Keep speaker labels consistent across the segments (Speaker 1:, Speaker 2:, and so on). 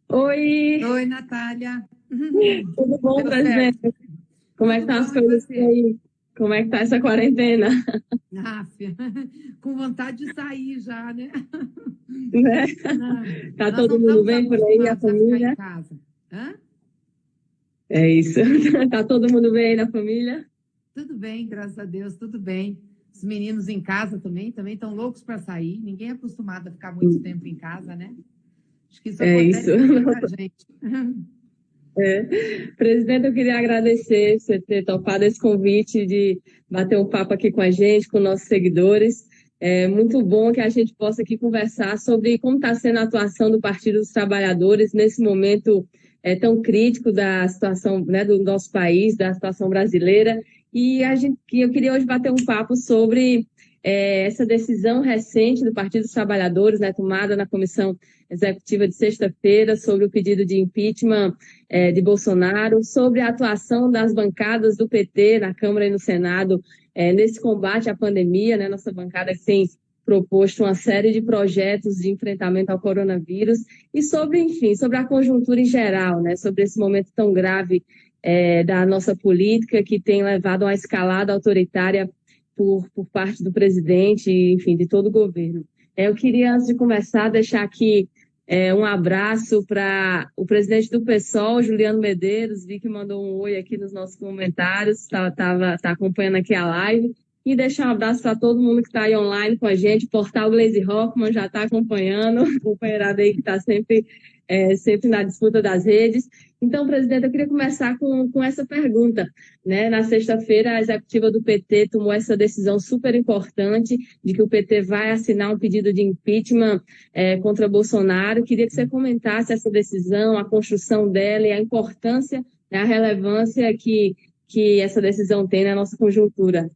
Speaker 1: Oi,
Speaker 2: Oi, Natália.
Speaker 1: tudo bom,
Speaker 2: Deu certo?
Speaker 1: presidente? Como é que
Speaker 2: Tudo
Speaker 1: estão as
Speaker 2: bom e
Speaker 1: coisas por
Speaker 2: você?
Speaker 1: aí? Como é que tá essa quarentena?
Speaker 2: Aff, com vontade de sair já, né?
Speaker 1: Né?
Speaker 2: Não,
Speaker 1: Tá
Speaker 2: nós não
Speaker 1: todo mundo
Speaker 2: estamos
Speaker 1: bem por aí, a
Speaker 2: acostumados a ficar em
Speaker 1: família?
Speaker 2: casa. Hã?
Speaker 1: É isso. Tá todo mundo bem aí na família?
Speaker 2: Tudo bem, graças a Deus, tudo bem. Os meninos em casa também estão loucos para sair. Ninguém é acostumado a ficar muito tempo em casa, né? Acho que isso
Speaker 1: É isso.
Speaker 2: acontece com muita gente.
Speaker 1: Presidente, eu queria agradecer você ter topado esse convite de bater um papo aqui com a gente, com nossos seguidores. É muito bom que a gente possa aqui conversar sobre como está sendo a atuação do Partido dos Trabalhadores nesse momento tão crítico da situação, né, do nosso país, da situação brasileira. Eu queria hoje bater um papo sobre essa decisão recente do Partido dos Trabalhadores, né, tomada na comissão executiva de sexta-feira sobre o pedido de impeachment de Bolsonaro, sobre a atuação das bancadas do PT na Câmara e no Senado nesse combate à pandemia, né? Nossa bancada que tem proposto uma série de projetos de enfrentamento ao coronavírus e sobre, enfim, sobre a conjuntura em geral, né? Sobre esse momento tão grave da nossa política que tem levado a uma escalada autoritária por parte do presidente e, enfim, de todo o governo. Eu queria, antes de começar, deixar aqui um abraço para o presidente do PSOL, Juliano Medeiros, vi que mandou um oi aqui nos nossos comentários, tá acompanhando aqui a live. E deixar um abraço para todo mundo que está aí online com a gente. O portal Glaze Hoffman já está acompanhando, a companheirada aí que está sempre na disputa das redes. Então, presidente, eu queria começar com essa pergunta. Né? Na sexta-feira, a executiva do PT tomou essa decisão super importante de que o PT vai assinar um pedido de impeachment contra Bolsonaro. Queria que você comentasse essa decisão, a construção dela e a importância, né, a relevância que essa decisão tem na nossa conjuntura.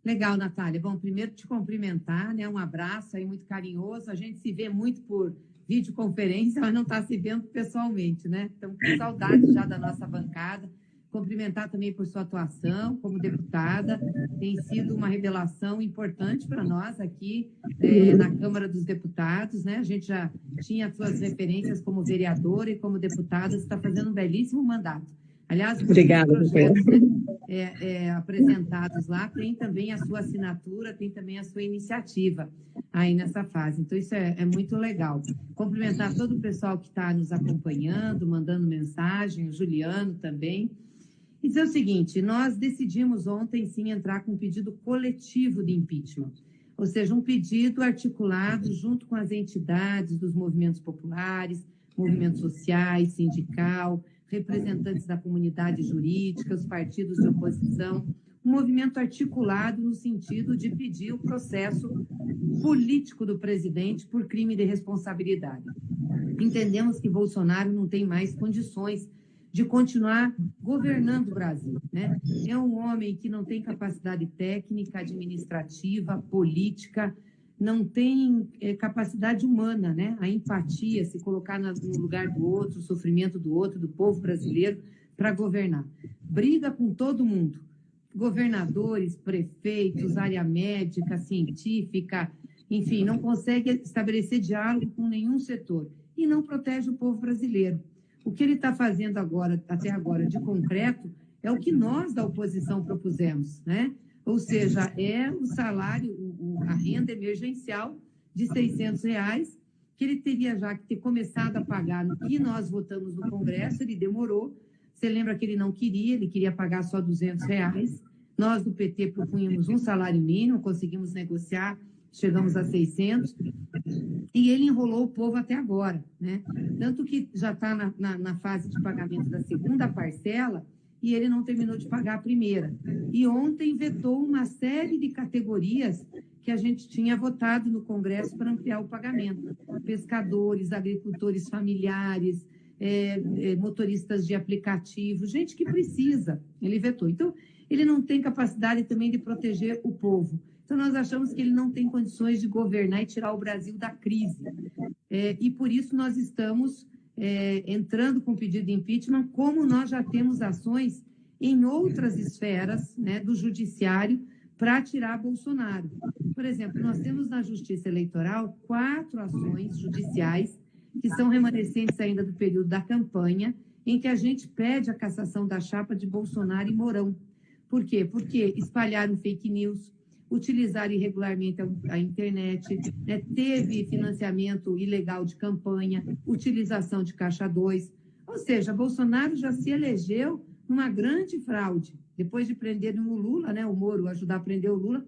Speaker 2: Legal, Natália. Bom, primeiro te cumprimentar, né? Um abraço aí muito carinhoso. A gente se vê muito por videoconferência, mas não está se vendo pessoalmente, né? Estamos com saudade já da nossa bancada. Cumprimentar também por sua atuação como deputada. Tem sido uma revelação importante para nós aqui na Câmara dos Deputados, né? A gente já tinha suas referências como vereadora e como deputada. Você está fazendo um belíssimo mandato. Aliás, muitos
Speaker 1: Obrigada,
Speaker 2: projetos, né, apresentados lá, tem também a sua assinatura, tem também a sua iniciativa aí nessa fase. Então, isso é muito legal. Cumprimentar todo o pessoal que está nos acompanhando, mandando mensagem, o Juliano também. E dizer o seguinte, nós decidimos ontem, sim, entrar com um pedido coletivo de impeachment, ou seja, um pedido articulado junto com as entidades dos movimentos populares, movimentos sociais, sindical, representantes da comunidade jurídica, os partidos de oposição, um movimento articulado no sentido de pedir o processo político do presidente por crime de responsabilidade. Entendemos que Bolsonaro não tem mais condições de continuar governando o Brasil, né? É um homem que não tem capacidade técnica, administrativa, política, não tem capacidade humana, né? A empatia, se colocar no lugar do outro, o sofrimento do outro, do povo brasileiro, para governar. Briga com todo mundo, governadores, prefeitos, área médica, científica, enfim, não consegue estabelecer diálogo com nenhum setor e não protege o povo brasileiro. O que ele está fazendo agora, até agora, de concreto, é o que nós da oposição propusemos, né? Ou seja, é o salário, a renda emergencial de R$600, que ele teria já que ter começado a pagar no que nós votamos no Congresso, ele demorou. Você lembra que ele não queria, ele queria pagar só R$200. Nós do PT propunhamos um salário mínimo, conseguimos negociar, chegamos a 600, e ele enrolou o povo até agora, né? Tanto que já está na fase de pagamento da segunda parcela e ele não terminou de pagar a primeira. E ontem vetou uma série de categorias que a gente tinha votado no Congresso para ampliar o pagamento. Pescadores, agricultores familiares, motoristas de aplicativo, gente que precisa, ele vetou. Então, ele não tem capacidade também de proteger o povo. Então, nós achamos que ele não tem condições de governar e tirar o Brasil da crise. E por isso nós estamos entrando com pedido de impeachment, como nós já temos ações em outras esferas, né, do judiciário para tirar Bolsonaro. Por exemplo, nós temos na Justiça Eleitoral 4 ações judiciais que são remanescentes ainda do período da campanha, em que a gente pede a cassação da chapa de Bolsonaro e Mourão. Por quê? Porque espalharam fake news, utilizaram irregularmente a internet, né? Teve financiamento ilegal de campanha, utilização de caixa 2. Ou seja, Bolsonaro já se elegeu numa grande fraude. Depois de prenderem o Lula, né? O Moro ajudar a prender o Lula,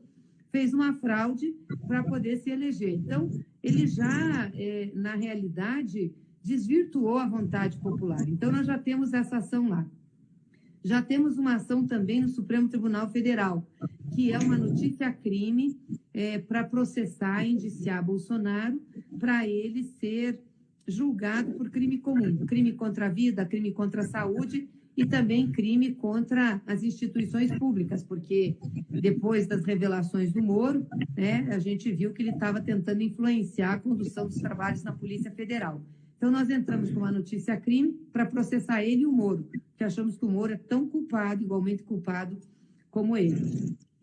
Speaker 2: fez uma fraude para poder se eleger. Então, ele já, na realidade, desvirtuou a vontade popular. Então, nós já temos essa ação lá. Já temos uma ação também no Supremo Tribunal Federal, que é uma notícia-crime para processar e indiciar Bolsonaro, para ele ser julgado por crime comum, crime contra a vida, crime contra a saúde e também crime contra as instituições públicas, porque depois das revelações do Moro, né, a gente viu que ele estava tentando influenciar a condução dos trabalhos na Polícia Federal. Então, nós entramos com uma notícia-crime para processar ele e o Moro, porque achamos que o Moro é tão culpado, igualmente culpado, como ele.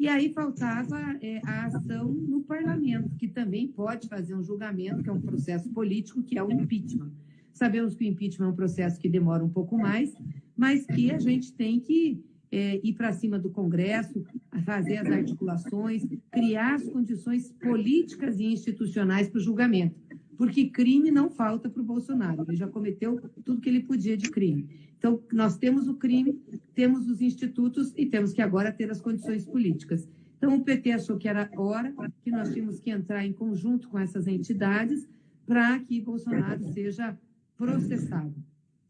Speaker 2: E aí faltava a ação no parlamento, que também pode fazer um julgamento, que é um processo político, que é o impeachment. Sabemos que o impeachment é um processo que demora um pouco mais, mas que a gente tem que ir para cima do Congresso, fazer as articulações, criar as condições políticas e institucionais para o julgamento. Porque crime não falta para o Bolsonaro, ele já cometeu tudo que ele podia de crime. Então, nós temos o crime, temos os institutos e temos que agora ter as condições políticas. Então, o PT achou que era hora que nós tínhamos que entrar em conjunto com essas entidades para que Bolsonaro seja processado.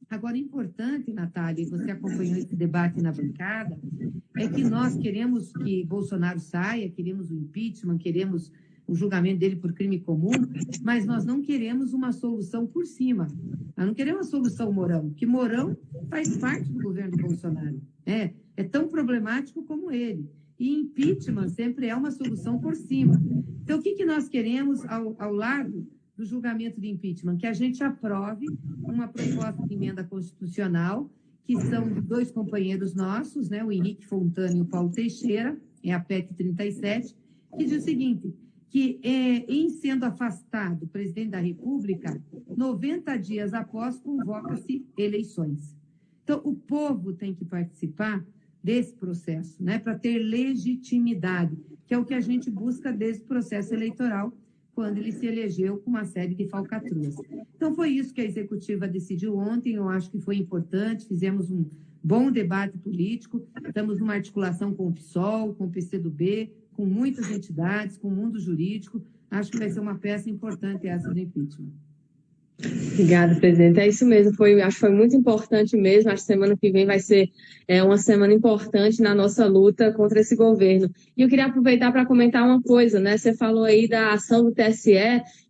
Speaker 2: Agora, importante, Natália, e você acompanhou esse debate na bancada, é que nós queremos que Bolsonaro saia, queremos o impeachment, queremos o julgamento dele por crime comum, mas nós não queremos uma solução por cima. Nós não queremos uma solução Mourão, porque Mourão faz parte do governo Bolsonaro. É tão problemático como ele. E impeachment sempre é uma solução por cima. Então, o que nós queremos ao lado do julgamento de impeachment? Que a gente aprove uma proposta de emenda constitucional, que são de 2 companheiros nossos, né, o Henrique Fontana e o Paulo Teixeira, é a PEC 37, que diz o seguinte, que em sendo afastado o presidente da República, 90 dias após convoca-se eleições. Então, o povo tem que participar desse processo, né, para ter legitimidade, que é o que a gente busca desde o processo eleitoral, quando ele se elegeu com uma série de falcatruas. Então, foi isso que a executiva decidiu ontem, eu acho que foi importante, fizemos um bom debate político, estamos numa articulação com o PSOL, com o PCdoB, com muitas entidades, com o mundo jurídico, acho que vai ser uma peça importante essa do impeachment.
Speaker 1: Obrigada, presidente. É isso mesmo, acho que foi muito importante mesmo. Acho que semana que vem vai ser uma semana importante na nossa luta contra esse governo. E eu queria aproveitar para comentar uma coisa, né? Você falou aí da ação do TSE,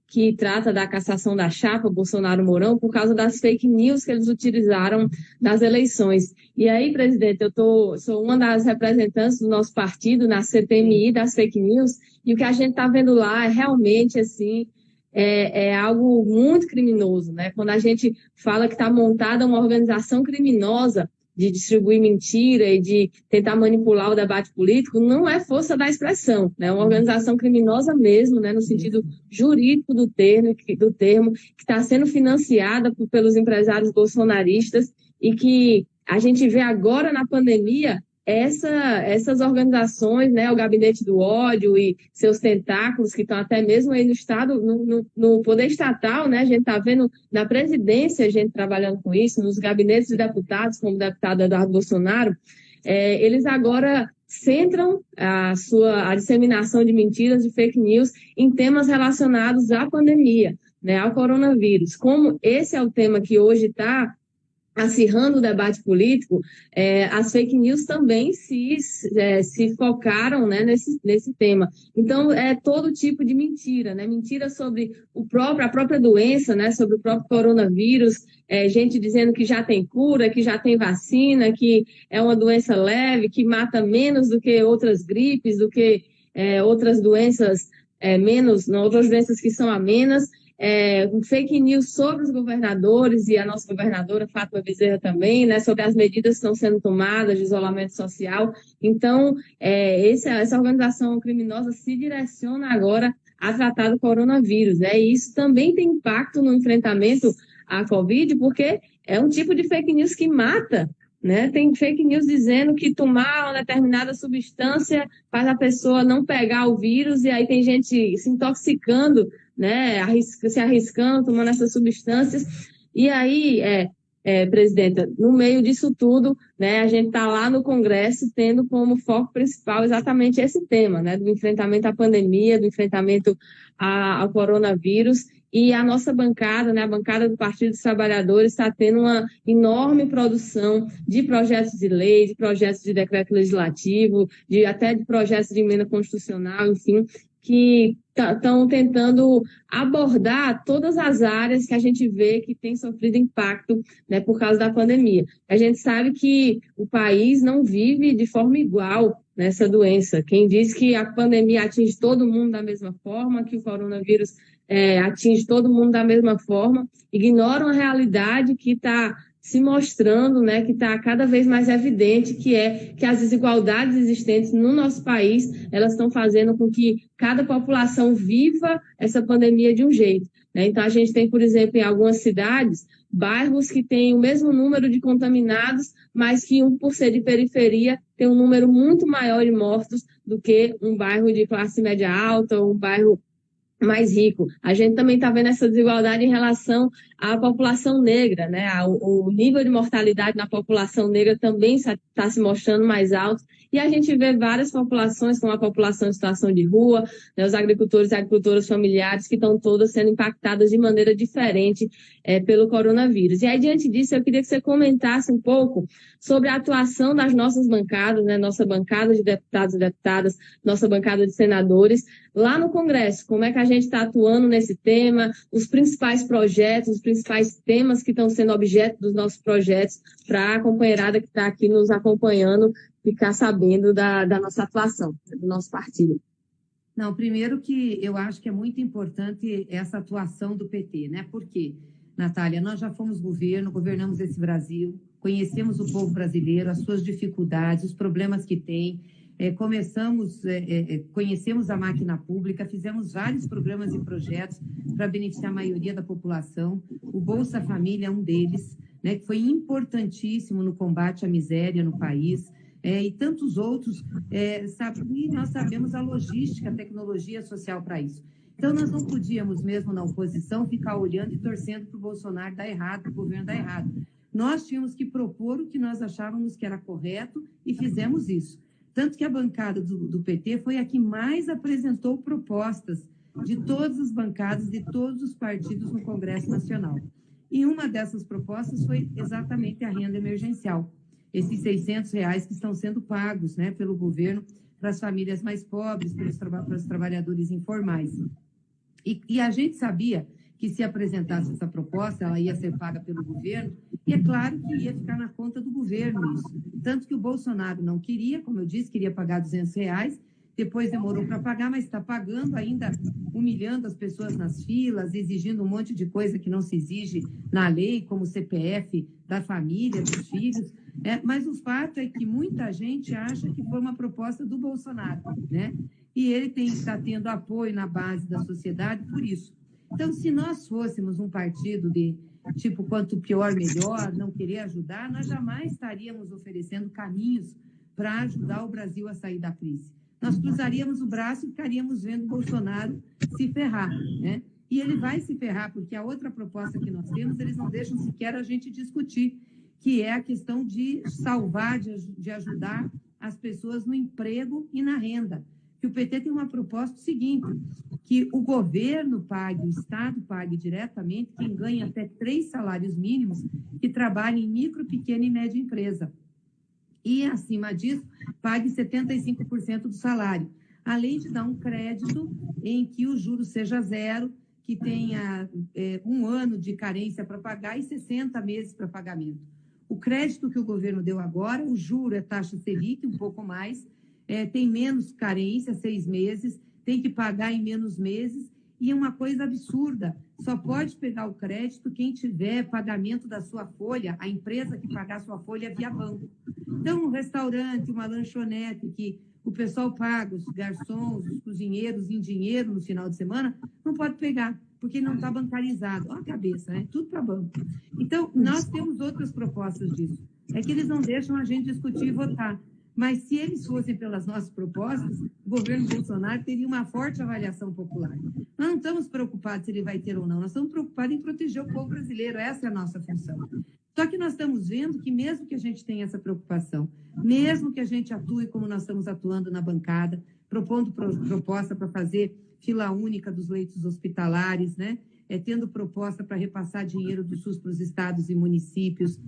Speaker 1: que trata da cassação da chapa Bolsonaro-Mourão por causa das fake news que eles utilizaram nas eleições. E aí, presidente, sou uma das representantes do nosso partido na CPMI das fake news, e o que a gente está vendo lá é realmente, assim, algo muito criminoso, né? Quando a gente fala que está montada uma organização criminosa de distribuir mentira e de tentar manipular o debate político, não é força da expressão, né? É uma organização criminosa mesmo, né? No sentido jurídico do termo, que está sendo financiada pelos empresários bolsonaristas e que a gente vê agora na pandemia essas organizações, né, o Gabinete do Ódio e seus tentáculos, que estão até mesmo aí no Estado, no poder estatal, né, a gente está vendo na presidência a gente trabalhando com isso, nos gabinetes de deputados, como o deputado Eduardo Bolsonaro, eles agora centram a disseminação de mentiras, de fake news, em temas relacionados à pandemia, né, ao coronavírus. Como esse é o tema que hoje está acirrando o debate político, as fake news também se focaram, né, nesse tema. Então, é todo tipo de mentira, né? Mentira sobre a própria doença, né? Sobre o próprio coronavírus, gente dizendo que já tem cura, que já tem vacina, que é uma doença leve, que mata menos do que outras gripes, do que outras doenças outras doenças que são amenas. fake news sobre os governadores e a nossa governadora, Fátima Bezerra, também, né, sobre as medidas que estão sendo tomadas de isolamento social. Então, essa organização criminosa se direciona agora a tratar do coronavírus, né? E isso também tem impacto no enfrentamento à Covid, porque é um tipo de fake news que mata, né? Tem fake news dizendo que tomar uma determinada substância faz a pessoa não pegar o vírus, e aí tem gente se intoxicando, né? Se arriscando, tomando essas substâncias. E aí, presidenta, no meio disso tudo, né, a gente está lá no Congresso tendo como foco principal exatamente esse tema, né, do enfrentamento à pandemia, do enfrentamento ao coronavírus. E a nossa bancada, né, a bancada do Partido dos Trabalhadores, está tendo uma enorme produção de projetos de lei, de projetos de decreto legislativo, até de projetos de emenda constitucional, enfim, que estão tentando abordar todas as áreas que a gente vê que tem sofrido impacto, né, por causa da pandemia. A gente sabe que o país não vive de forma igual nessa doença. Quem diz que a pandemia atinge todo mundo da mesma forma, que o coronavírus atinge todo mundo da mesma forma, ignoram a realidade que está se mostrando, né, que está cada vez mais evidente, que as desigualdades existentes no nosso país, elas estão fazendo com que cada população viva essa pandemia de um jeito, né? Então, a gente tem, por exemplo, em algumas cidades, bairros que têm o mesmo número de contaminados, mas que, por ser de periferia, tem um número muito maior de mortos do que um bairro de classe média alta ou um bairro mais rico. A gente também está vendo essa desigualdade em relação à população negra, né? O nível de mortalidade na população negra também está se mostrando mais alto. E a gente vê várias populações, como a população em situação de rua, né, os agricultores e agricultoras familiares, que estão todas sendo impactadas de maneira diferente pelo coronavírus. E aí, diante disso, eu queria que você comentasse um pouco sobre a atuação das nossas bancadas, né, nossa bancada de deputados e deputadas, nossa bancada de senadores, lá no Congresso. Como é que a gente está atuando nesse tema, os principais projetos, os principais temas que estão sendo objeto dos nossos projetos, para a companheirada que está aqui nos acompanhando ficar sabendo da nossa atuação, do nosso partido.
Speaker 2: Não, primeiro que eu acho que é muito importante essa atuação do PT, né? Por quê, Natália? Nós já fomos governo, governamos esse Brasil, conhecemos o povo brasileiro, as suas dificuldades, os problemas que tem, conhecemos a máquina pública, fizemos vários programas e projetos para beneficiar a maioria da população. O Bolsa Família é um deles, né, que foi importantíssimo no combate à miséria no país. E tantos outros, e nós sabemos a logística, a tecnologia social para isso. Então, nós não podíamos, mesmo na oposição, ficar olhando e torcendo para o Bolsonaro dar errado, para o governo dar errado. Nós tínhamos que propor o que nós achávamos que era correto e fizemos isso. Tanto que a bancada do PT foi a que mais apresentou propostas de todas as bancadas, de todos os partidos no Congresso Nacional. E uma dessas propostas foi exatamente a renda emergencial. Esses R$600 que estão sendo pagos, né, pelo governo para as famílias mais pobres, para os trabalhadores informais. E a gente sabia que se apresentasse essa proposta, ela ia ser paga pelo governo, e é claro que ia ficar na conta do governo isso. Tanto que o Bolsonaro não queria, como eu disse, queria pagar R$200, depois demorou para pagar, mas está pagando ainda, humilhando as pessoas nas filas, exigindo um monte de coisa que não se exige na lei, como o CPF da família, dos filhos. Mas o fato é que muita gente acha que foi uma proposta do Bolsonaro, né? E ele está tendo apoio na base da sociedade por isso. Então, se nós fôssemos um partido de tipo quanto pior, melhor, não querer ajudar, nós jamais estaríamos oferecendo caminhos para ajudar o Brasil a sair da crise. Nós cruzaríamos o braço e ficaríamos vendo o Bolsonaro se ferrar, né? E ele vai se ferrar, porque a outra proposta que nós temos, eles não deixam sequer a gente discutir, que é a questão de salvar, de ajudar as pessoas no emprego e na renda. Que o PT tem uma proposta seguinte, que o governo pague, o Estado pague diretamente quem ganha até 3 salários mínimos que trabalha em micro, pequena e média empresa. E, acima disso, pague 75% do salário, além de dar um crédito em que o juro seja zero, que tenha 1 ano de carência para pagar e 60 meses para pagamento. O crédito que o governo deu agora, o juro é taxa Selic, um pouco mais, tem menos carência, 6 meses, tem que pagar em menos meses E é uma coisa absurda, só pode pegar o crédito quem tiver pagamento da sua folha, a empresa que pagar a sua folha via banco. Então, um restaurante, uma lanchonete que o pessoal paga, os garçons, os cozinheiros em dinheiro no final de semana, não pode pegar, porque ele não está bancarizado. Olha a cabeça, né? Tudo para banco. Então, nós temos outras propostas disso. É que eles não deixam a gente discutir e votar. Mas se eles fossem pelas nossas propostas, o governo Bolsonaro teria uma forte avaliação popular. Nós não estamos preocupados se ele vai ter ou não, nós estamos preocupados em proteger o povo brasileiro, essa é a nossa função. Só que nós estamos vendo que mesmo que a gente tenha essa preocupação, mesmo que a gente atue como nós estamos atuando na bancada, propondo proposta para fazer fila única dos leitos hospitalares, né? Tendo proposta para repassar dinheiro do SUS para os estados e municípios,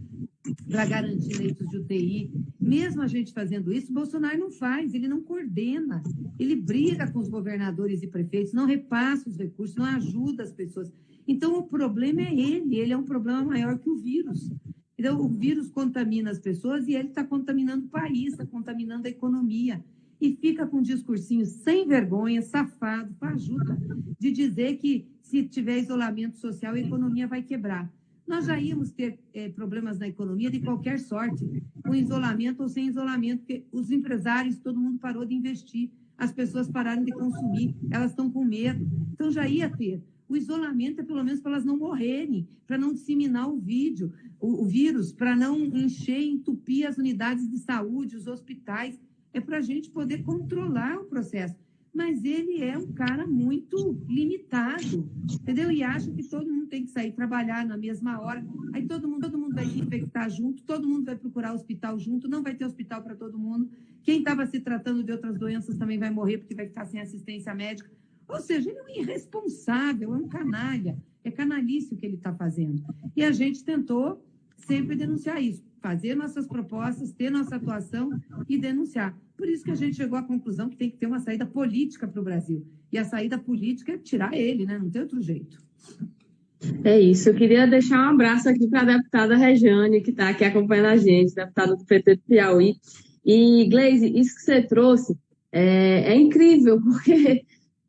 Speaker 2: para garantir leitos de UTI. Mesmo a gente fazendo isso, Bolsonaro não faz, ele não coordena, ele briga com os governadores e prefeitos, não repassa os recursos, não ajuda as pessoas. Então, o problema é ele é um problema maior que o vírus. Então, o vírus contamina as pessoas e ele está contaminando o país, está contaminando a economia. E fica com um discursinho sem vergonha, safado, fajuta, de dizer que se tiver isolamento social, a economia vai quebrar. Nós já íamos ter problemas na economia de qualquer sorte, com isolamento ou sem isolamento, porque os empresários, todo mundo parou de investir, as pessoas pararam de consumir, elas estão com medo. Então, já ia ter. O isolamento é pelo menos para elas não morrerem, para não disseminar o vírus, para não encher, entupir as unidades de saúde, os hospitais. É para a gente poder controlar o processo. Mas ele é um cara muito limitado, entendeu? E acha que todo mundo tem que sair trabalhar na mesma hora. Aí todo mundo vai se infectar junto, todo mundo vai procurar hospital junto, não vai ter hospital para todo mundo. Quem estava se tratando de outras doenças também vai morrer porque vai ficar sem assistência médica. Ou seja, ele é um irresponsável, é um canalha. É canalice o que ele está fazendo. E a gente tentou sempre denunciar isso, fazer nossas propostas, ter nossa atuação e denunciar. Por isso que a gente chegou à conclusão que tem que ter uma saída política para o Brasil. E a saída política é tirar ele, né? Não tem outro jeito.
Speaker 1: É isso. Eu queria deixar um abraço aqui para a deputada Rejane, que está aqui acompanhando a gente, deputada do PT do Piauí. E, Gleise, isso que você trouxe é incrível, porque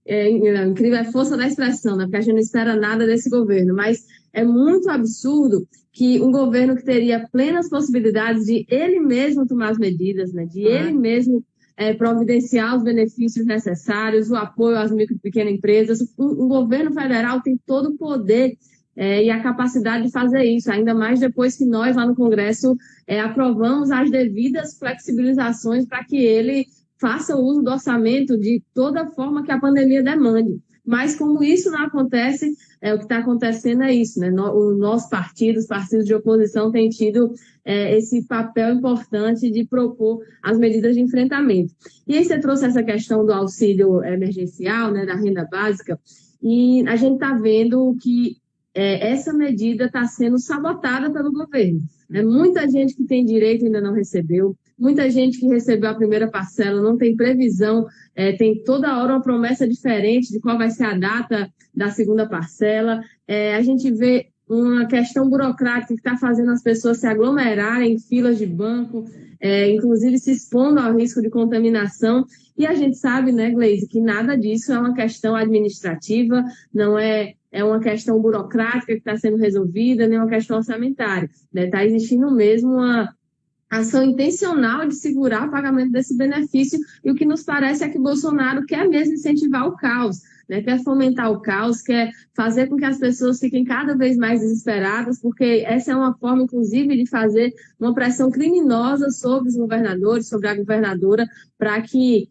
Speaker 1: incrível a força da expressão, né? Porque a gente não espera nada desse governo, mas é muito absurdo que um governo que teria plenas possibilidades de ele mesmo tomar as medidas, né? De ele mesmo providenciar os benefícios necessários, o apoio às micro e pequenas empresas. O governo federal tem todo o poder e a capacidade de fazer isso, ainda mais depois que nós, lá no Congresso, aprovamos as devidas flexibilizações para que ele faça uso do orçamento de toda forma que a pandemia demande. Mas como isso não acontece, o que está acontecendo é isso, né? O nosso partido, os partidos de oposição têm tido esse papel importante de propor as medidas de enfrentamento. E aí você trouxe essa questão do auxílio emergencial, né, da renda básica, e a gente está vendo que essa medida está sendo sabotada pelo governo. Muita gente que tem direito ainda não recebeu, muita gente que recebeu a primeira parcela não tem previsão, tem toda hora uma promessa diferente de qual vai ser a data da segunda parcela. A gente vê uma questão burocrática que está fazendo as pessoas se aglomerarem em filas de banco, inclusive se expondo ao risco de contaminação. E a gente sabe, né, Gleise, que nada disso é uma questão administrativa, não é uma questão burocrática que está sendo resolvida, nem uma questão orçamentária. Está existindo mesmo uma ação intencional de segurar o pagamento desse benefício, e o que nos parece é que Bolsonaro quer mesmo incentivar o caos, né? Quer fomentar o caos, quer fazer com que as pessoas fiquem cada vez mais desesperadas, porque essa é uma forma, inclusive, de fazer uma pressão criminosa sobre os governadores, sobre a governadora, para que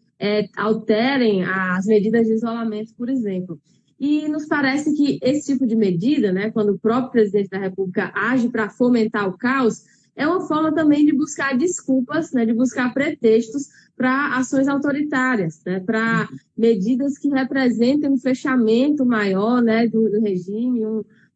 Speaker 1: alterem as medidas de isolamento, por exemplo. E nos parece que esse tipo de medida, né, quando o próprio presidente da República age para fomentar o caos, é uma forma também de buscar desculpas, né, de buscar pretextos para ações autoritárias, né, para medidas que representem um fechamento maior, né, do regime,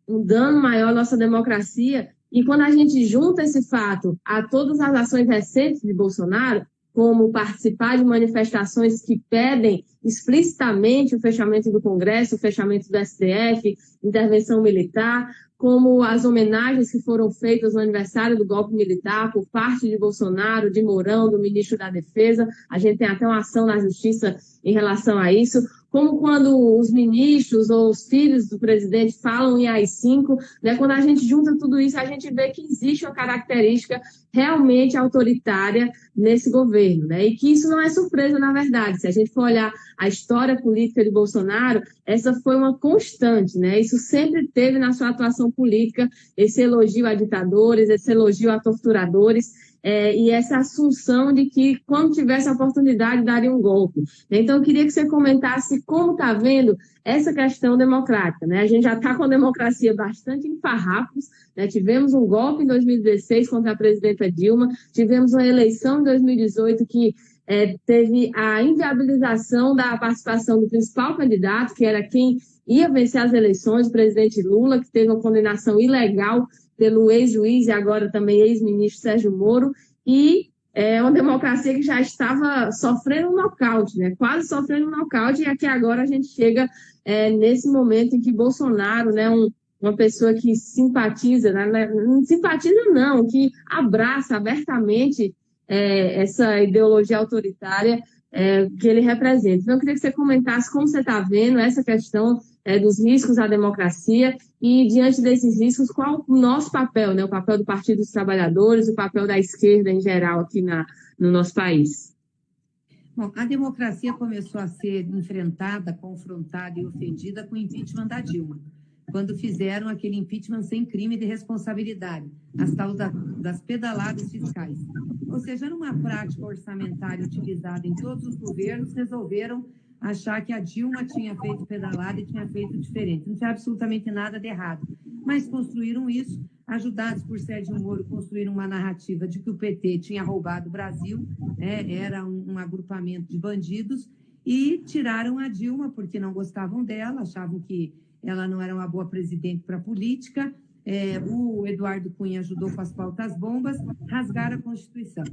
Speaker 1: um dano maior à nossa democracia. E quando a gente junta esse fato a todas as ações recentes de Bolsonaro, como participar de manifestações que pedem explicitamente o fechamento do Congresso, o fechamento do STF, intervenção militar, como as homenagens que foram feitas no aniversário do golpe militar por parte de Bolsonaro, de Mourão, do ministro da Defesa. A gente tem até uma ação na Justiça em relação a isso. Como quando os ministros ou os filhos do presidente falam em AI-5, né? Quando a gente junta tudo isso, a gente vê que existe uma característica realmente autoritária nesse governo, né? E que isso não é surpresa, na verdade. Se a gente for olhar a história política de Bolsonaro, essa foi uma constante, né? Isso sempre teve na sua atuação política, esse elogio a ditadores, esse elogio a torturadores, e essa assunção de que, quando tivesse a oportunidade, daria um golpe. Então, eu queria que você comentasse como está vendo essa questão democrática, né? A gente já está com a democracia bastante em farrapos, né? Tivemos um golpe em 2016 contra a presidenta Dilma, tivemos uma eleição em 2018 que teve a inviabilização da participação do principal candidato, que era quem ia vencer as eleições, o presidente Lula, que teve uma condenação ilegal pelo ex-juiz e agora também ex-ministro Sérgio Moro, e uma democracia que já estava sofrendo um nocaute, né? Quase sofrendo um nocaute, e aqui agora a gente chega nesse momento em que Bolsonaro, né, uma pessoa que simpatiza, né, não simpatiza não, que abraça abertamente essa ideologia autoritária que ele representa. Então, eu queria que você comentasse como você está vendo essa questão dos riscos à democracia e, diante desses riscos, qual o nosso papel, né? O papel do Partido dos Trabalhadores, o papel da esquerda em geral aqui no nosso país.
Speaker 2: Bom, a democracia começou a ser enfrentada, confrontada e ofendida com o impeachment da Dilma, quando fizeram aquele impeachment sem crime de responsabilidade, as tal das pedaladas fiscais. Ou seja, numa prática orçamentária utilizada em todos os governos, resolveram achar que a Dilma tinha feito pedalada e tinha feito diferente. Não tinha absolutamente nada de errado. Mas construíram isso, ajudados por Sérgio Moro, construíram uma narrativa de que o PT tinha roubado o Brasil, era um agrupamento de bandidos, e tiraram a Dilma porque não gostavam dela, achavam que ela não era uma boa presidente para a política. O Eduardo Cunha ajudou com as pautas bombas, rasgaram a Constituição.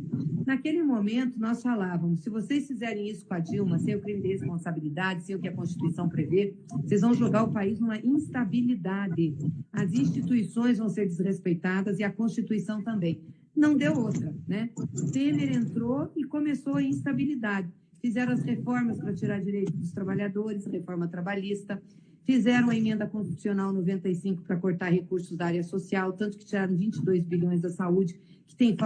Speaker 2: Naquele momento, nós falávamos, se vocês fizerem isso com a Dilma, sem o crime de responsabilidade, sem o que a Constituição prevê, vocês vão jogar o país numa instabilidade. As instituições vão ser desrespeitadas e a Constituição também. Não deu outra, né? Temer entrou e começou a instabilidade. Fizeram as reformas para tirar direitos dos trabalhadores, reforma trabalhista, fizeram a emenda constitucional 95 para cortar recursos da área social, tanto que tiraram 22 bilhões da saúde, que tem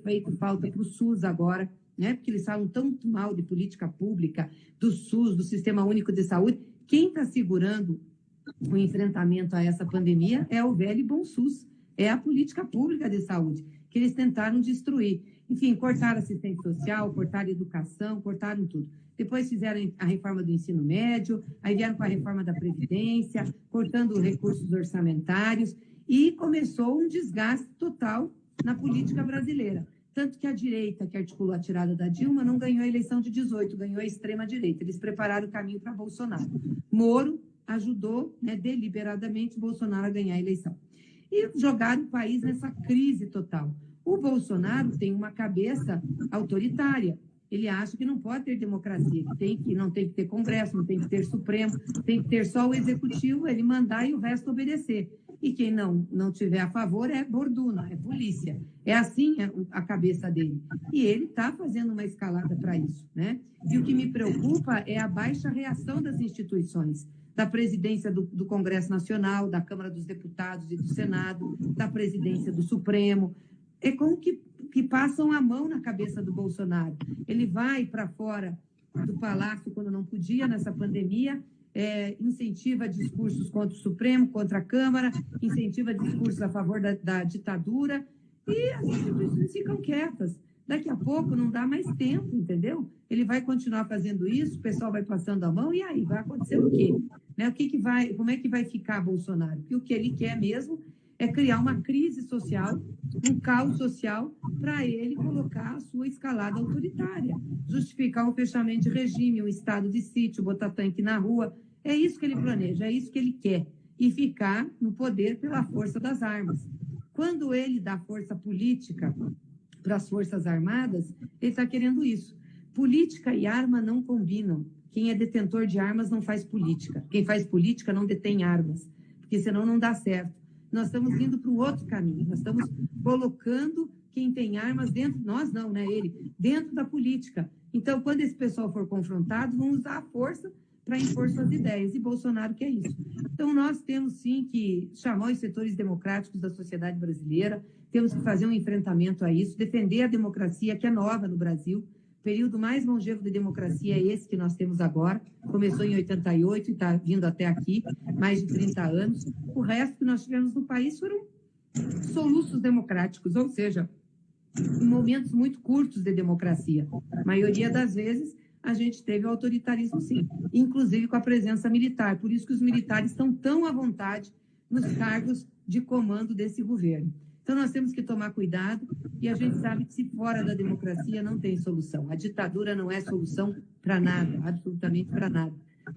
Speaker 2: feito falta para o SUS agora, né? Porque eles falam tanto mal de política pública, do SUS, do Sistema Único de Saúde. Quem está segurando o enfrentamento a essa pandemia é o velho e bom SUS, é a política pública de saúde, que eles tentaram destruir. Enfim, cortaram assistência social, cortaram educação, cortaram tudo. Depois fizeram a reforma do ensino médio, aí vieram com a reforma da Previdência, cortando recursos orçamentários, e começou um desgaste total na política brasileira. Tanto que a direita, que articulou a tirada da Dilma, não ganhou a eleição de 18, ganhou a extrema-direita. Eles prepararam o caminho para Bolsonaro. Moro ajudou, né, deliberadamente Bolsonaro a ganhar a eleição. E jogaram o país nessa crise total. O Bolsonaro tem uma cabeça autoritária. Ele acha que não pode ter democracia, que não tem que ter Congresso, não tem que ter Supremo, tem que ter só o Executivo, ele mandar e o resto obedecer. E quem não tiver a favor é borduna, é polícia. É assim a cabeça dele. E ele está fazendo uma escalada para isso, né? E o que me preocupa é a baixa reação das instituições, da presidência do Congresso Nacional, da Câmara dos Deputados e do Senado, da presidência do Supremo. É como que passam a mão na cabeça do Bolsonaro. Ele vai para fora do Palácio quando não podia, nessa pandemia, incentiva discursos contra o Supremo, contra a Câmara, incentiva discursos a favor da ditadura, e as instituições ficam quietas. Daqui a pouco não dá mais tempo, entendeu? Ele vai continuar fazendo isso, o pessoal vai passando a mão, e aí vai acontecer o quê? Né? Como é que vai ficar Bolsonaro? Porque o que ele quer mesmo é criar uma crise social, um caos social, para ele colocar a sua escalada autoritária, justificar um fechamento de regime, um estado de sítio, botar tanque na rua. É isso que ele planeja, é isso que ele quer, e ficar no poder pela força das armas. Quando ele dá força política para as Forças Armadas, ele está querendo isso. Política e arma não combinam. quem é detentor de armas não faz política. Quem faz política não detém armas, porque senão não dá certo. Nós estamos indo para um outro caminho. Nós estamos colocando quem tem armas dentro, nós não, né? Ele, dentro da política. Então, quando esse pessoal for confrontado, vão usar a força para impor suas ideias. E Bolsonaro quer isso. Então, nós temos, sim, que chamar os setores democráticos da sociedade brasileira, temos que fazer um enfrentamento a isso, defender a democracia, que é nova no Brasil. O período mais longevo de democracia é esse que nós temos agora. Começou em 88 e está vindo até aqui, mais de 30 anos. O resto que nós tivemos no país foram soluços democráticos, ou seja, em momentos muito curtos de democracia. A maioria das vezes, a gente teve o autoritarismo, sim, inclusive com a presença militar. Por isso que os militares estão tão à vontade nos cargos de comando desse governo. Então, nós temos que tomar cuidado e a gente sabe que se fora da democracia não tem solução. A ditadura não é solução para nada, absolutamente para nada.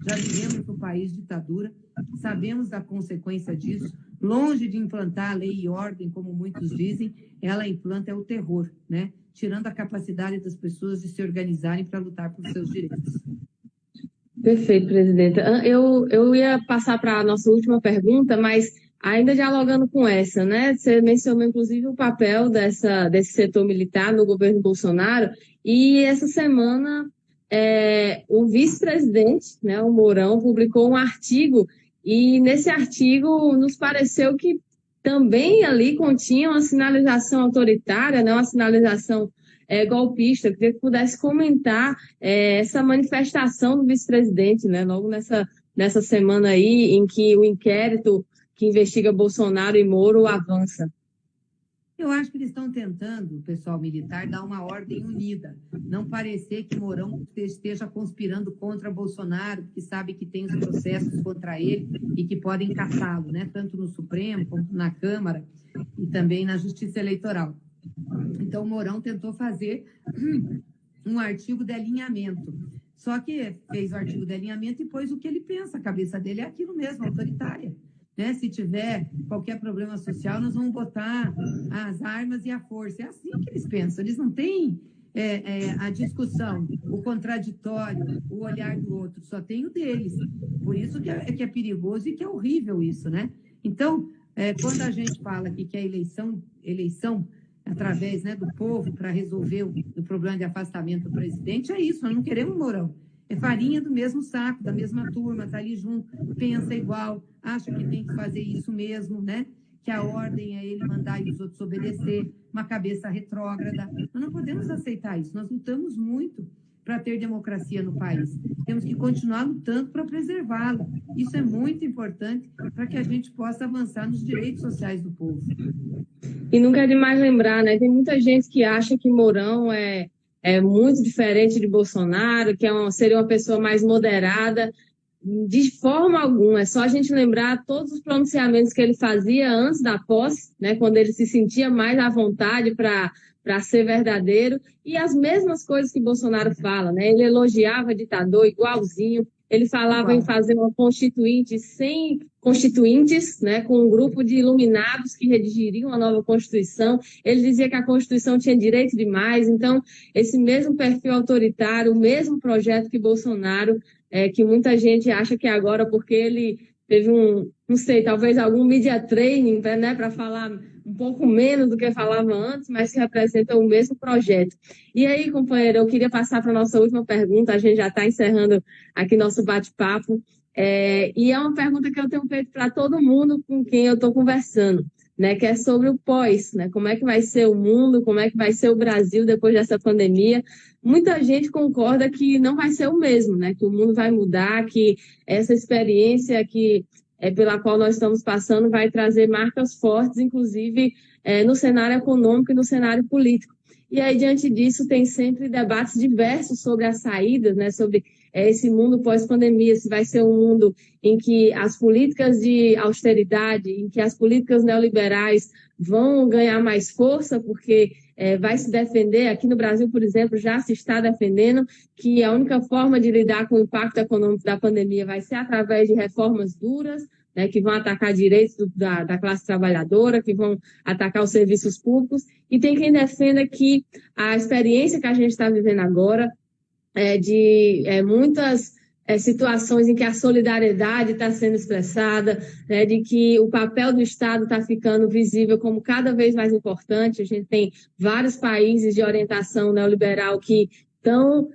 Speaker 2: Já vivemos no país ditadura, sabemos da consequência disso. Longe de implantar lei e ordem, como muitos dizem, ela implanta o terror, né? Tirando a capacidade das pessoas de se organizarem para lutar por seus direitos.
Speaker 1: Perfeito, presidenta. Eu ia passar para a nossa última pergunta, mas ainda dialogando com essa, né? Você mencionou, inclusive, o papel desse setor militar no governo Bolsonaro, e essa semana o vice-presidente, né, o Mourão, publicou um artigo, e nesse artigo nos pareceu que também ali continha uma sinalização autoritária, né, uma sinalização golpista. Eu queria que pudesse comentar essa manifestação do vice-presidente, né, logo nessa semana aí em que o inquérito que investiga Bolsonaro e Moro avança.
Speaker 2: Eu acho que eles estão tentando, o pessoal militar, dar uma ordem unida. Não parecer que Mourão esteja conspirando contra Bolsonaro, porque sabe que tem os processos contra ele e que podem caçá-lo, né? Tanto no Supremo, quanto na Câmara e também na Justiça Eleitoral. Então, Mourão tentou fazer um artigo de alinhamento. Só que fez o artigo de alinhamento e pôs o que ele pensa. A cabeça dele é aquilo mesmo, autoritária. Né? Se tiver qualquer problema social, nós vamos botar as armas e a força. É assim que eles pensam. Eles não têm a discussão, o contraditório, o olhar do outro. Só tem o deles. Por isso que é perigoso e que é horrível isso, né? Então, quando a gente fala aqui que a eleição através, né, do povo para resolver o problema de afastamento do presidente, é isso. Nós não queremos Mourão. É farinha do mesmo saco, da mesma turma, está ali junto, pensa igual, acha que tem que fazer isso mesmo, né? Que a ordem é ele mandar e os outros obedecer, uma cabeça retrógrada. Nós não podemos aceitar isso. Nós lutamos muito para ter democracia no país. Temos que continuar lutando para preservá-la. Isso é muito importante para que a gente possa avançar nos direitos sociais do povo.
Speaker 1: E nunca é demais lembrar, né? Tem muita gente que acha que Mourão é muito diferente de Bolsonaro, que seria uma pessoa mais moderada. De forma alguma, é só a gente lembrar todos os pronunciamentos que ele fazia antes da posse, né, quando ele se sentia mais à vontade para ser verdadeiro, e as mesmas coisas que Bolsonaro fala, né? Ele elogiava ditador igualzinho, ele falava em fazer uma constituinte sem constituintes, né, com um grupo de iluminados que redigiriam uma nova Constituição. Ele dizia que a Constituição tinha direito demais. Então, esse mesmo perfil autoritário, o mesmo projeto que Bolsonaro, que muita gente acha que agora, porque ele teve não sei, talvez algum media training, né, para falar um pouco menos do que falava antes, mas que representa o mesmo projeto. E aí, companheira, eu queria passar para a nossa última pergunta, a gente já está encerrando aqui nosso bate-papo, e é uma pergunta que eu tenho feito para todo mundo com quem eu estou conversando, né, que é sobre o pós, né, como é que vai ser o mundo, como é que vai ser o Brasil depois dessa pandemia. Muita gente concorda que não vai ser o mesmo, né, que o mundo vai mudar, que essa experiência pela qual nós estamos passando vai trazer marcas fortes, inclusive no cenário econômico e no cenário político. E aí, diante disso, tem sempre debates diversos sobre as saídas, né, sobre esse mundo pós-pandemia, se vai ser um mundo em que as políticas de austeridade, em que as políticas neoliberais vão ganhar mais força, porque vai se defender, aqui no Brasil, por exemplo, já se está defendendo que a única forma de lidar com o impacto econômico da pandemia vai ser através de reformas duras, né, que vão atacar direitos da classe trabalhadora, que vão atacar os serviços públicos, e tem quem defenda que a experiência que a gente está vivendo agora, de muitas situações em que a solidariedade está sendo expressada, né, de que o papel do Estado está ficando visível como cada vez mais importante. A gente tem vários países de orientação neoliberal que estão,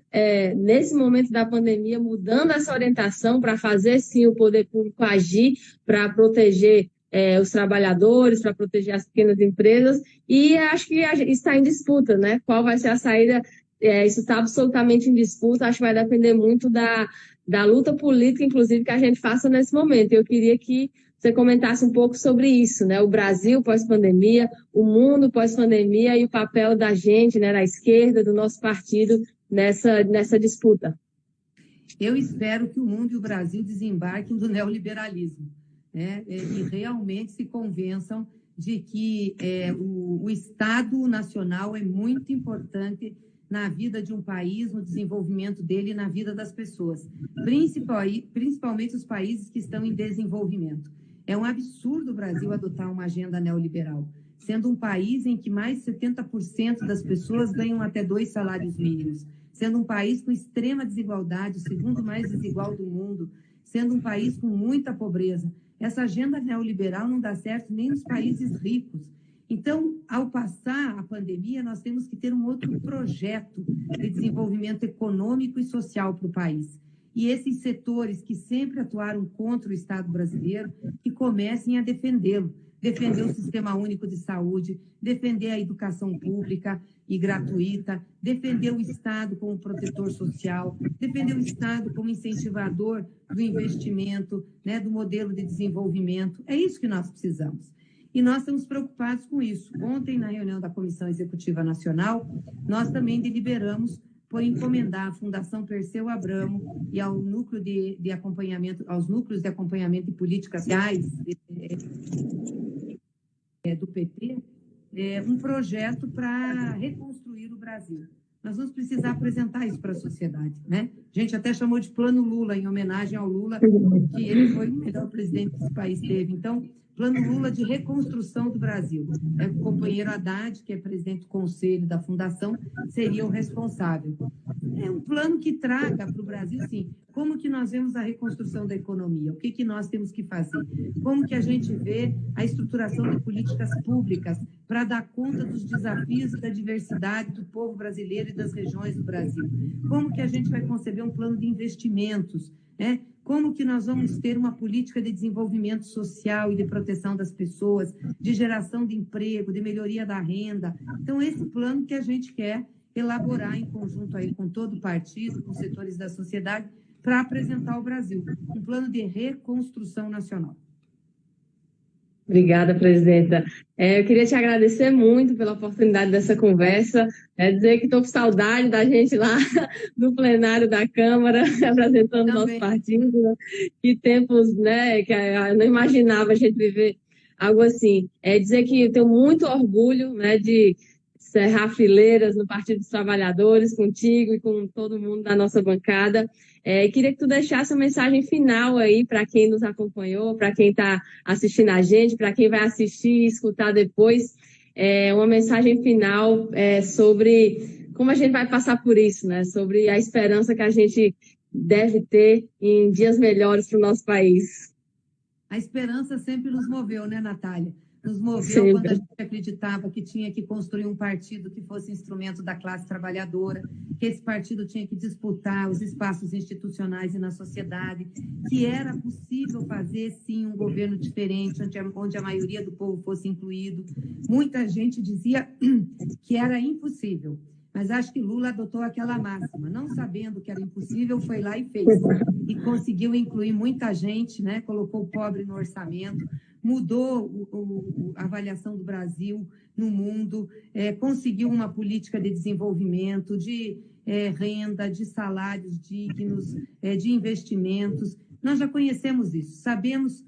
Speaker 1: nesse momento da pandemia, mudando essa orientação para fazer, sim, o poder público agir para proteger os trabalhadores, para proteger as pequenas empresas, e acho que está em disputa, né? Qual vai ser a saída? Isso está absolutamente em disputa, acho que vai depender muito da luta política, inclusive, que a gente faça nesse momento. Eu queria que você comentasse um pouco sobre isso, né? O Brasil pós-pandemia, o mundo pós-pandemia e o papel da gente, né, da esquerda, do nosso partido, nessa disputa.
Speaker 2: Eu espero que o mundo e o Brasil desembarquem do neoliberalismo, né? E realmente se convençam de que o Estado Nacional é muito importante na vida de um país, no desenvolvimento dele e na vida das pessoas, principalmente os países que estão em desenvolvimento. É um absurdo o Brasil adotar uma agenda neoliberal, sendo um país em que mais de 70% das pessoas ganham até 2 salários mínimos, sendo um país com extrema desigualdade, o segundo mais desigual do mundo, sendo um país com muita pobreza. Essa agenda neoliberal não dá certo nem nos países ricos. Então, ao passar a pandemia, nós temos que ter um outro projeto de desenvolvimento econômico e social para o país. E esses setores que sempre atuaram contra o Estado brasileiro, que comecem a defendê-lo. Defender o Sistema Único de Saúde, defender a educação pública e gratuita, defender o Estado como protetor social, defender o Estado como incentivador do investimento, né, do modelo de desenvolvimento. É isso que nós precisamos. E nós estamos preocupados com isso. Ontem, na reunião da Comissão Executiva Nacional, nós também deliberamos por encomendar à Fundação Perseu Abramo e ao núcleo de acompanhamento, aos núcleos de acompanhamento de políticas sociais do PT, um projeto para reconstruir o Brasil. Nós vamos precisar apresentar isso para a sociedade, né? A gente até chamou de Plano Lula, em homenagem ao Lula, que ele foi o melhor presidente que esse país teve. Então, Plano Lula de reconstrução do Brasil. O companheiro Haddad, que é presidente do conselho da fundação, seria o responsável. É um plano que traga para o Brasil, sim, como que nós vemos a reconstrução da economia, o que nós temos que fazer, como que a gente vê a estruturação de políticas públicas para dar conta dos desafios e da diversidade do povo brasileiro e das regiões do Brasil, como que a gente vai conceber um plano de investimentos, né? Como que nós vamos ter uma política de desenvolvimento social e de proteção das pessoas, de geração de emprego, de melhoria da renda. Então, esse plano que a gente quer elaborar em conjunto aí com todo o partido, com setores da sociedade, para apresentar ao Brasil um plano de reconstrução nacional.
Speaker 1: Obrigada, presidenta. Eu queria te agradecer muito pela oportunidade dessa conversa, dizer que estou com saudade da gente lá no plenário da Câmara, representando nosso partido. Que tempos, né, que eu não imaginava a gente viver algo assim. Dizer que eu tenho muito orgulho, né, de cerrar fileiras no Partido dos Trabalhadores, contigo e com todo mundo da nossa bancada. Queria que tu deixasse uma mensagem final aí para quem nos acompanhou, para quem está assistindo a gente, para quem vai assistir e escutar depois, uma mensagem final sobre como a gente vai passar por isso, né? Sobre a esperança que a gente deve ter em dias melhores para o nosso país.
Speaker 2: A esperança sempre nos moveu, né, Natália? Nos moveu
Speaker 1: Sempre.
Speaker 2: Quando a gente acreditava que tinha que construir um partido que fosse instrumento da classe trabalhadora, que esse partido tinha que disputar os espaços institucionais e na sociedade, que era possível fazer, sim, um governo diferente, onde a maioria do povo fosse incluído. Muita gente dizia que era impossível, mas acho que Lula adotou aquela máxima, não sabendo que era impossível, foi lá e fez. E conseguiu incluir muita gente, né? Colocou o pobre no orçamento, mudou a avaliação do Brasil no mundo, conseguiu uma política de desenvolvimento, de renda, de salários dignos, de investimentos. Nós já conhecemos isso, sabemos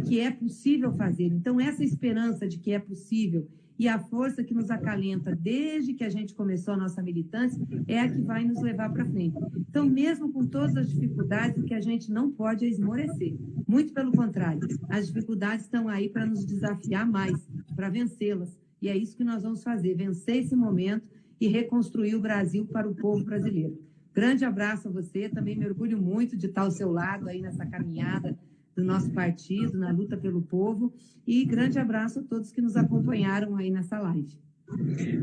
Speaker 2: que é possível fazer. Então, essa esperança de que é possível e a força que nos acalenta desde que a gente começou a nossa militância é a que vai nos levar para frente. Então, mesmo com todas as dificuldades, o que a gente não pode é esmorecer. Muito pelo contrário, as dificuldades estão aí para nos desafiar mais, para vencê-las. E é isso que nós vamos fazer, vencer esse momento e reconstruir o Brasil para o povo brasileiro. Grande abraço a você, também me orgulho muito de estar ao seu lado aí nessa caminhada do nosso partido, na luta pelo povo, e grande abraço a todos que nos acompanharam aí nessa live.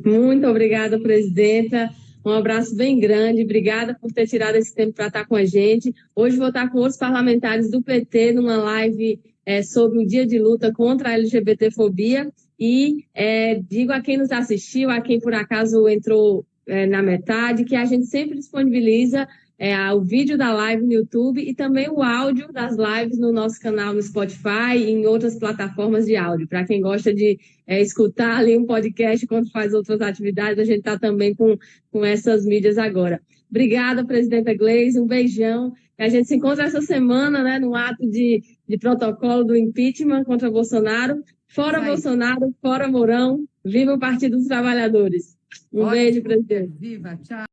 Speaker 1: Muito obrigada, presidenta. Um abraço bem grande. Obrigada por ter tirado esse tempo para estar com a gente. Hoje vou estar com outros parlamentares do PT numa live sobre o dia de luta contra a LGBTfobia. E digo a quem nos assistiu, a quem por acaso entrou na metade, que a gente sempre disponibiliza o vídeo da live no YouTube e também o áudio das lives no nosso canal no Spotify e em outras plataformas de áudio. Para quem gosta de escutar ali um podcast quando faz outras atividades, a gente está também com essas mídias agora. Obrigada, presidenta Gleisi, um beijão. A gente se encontra essa semana, né, no ato de protocolo do impeachment contra Bolsonaro. Fora Bolsonaro, fora Mourão, viva o Partido dos Trabalhadores. Um beijo, presidente.
Speaker 2: Viva, tchau.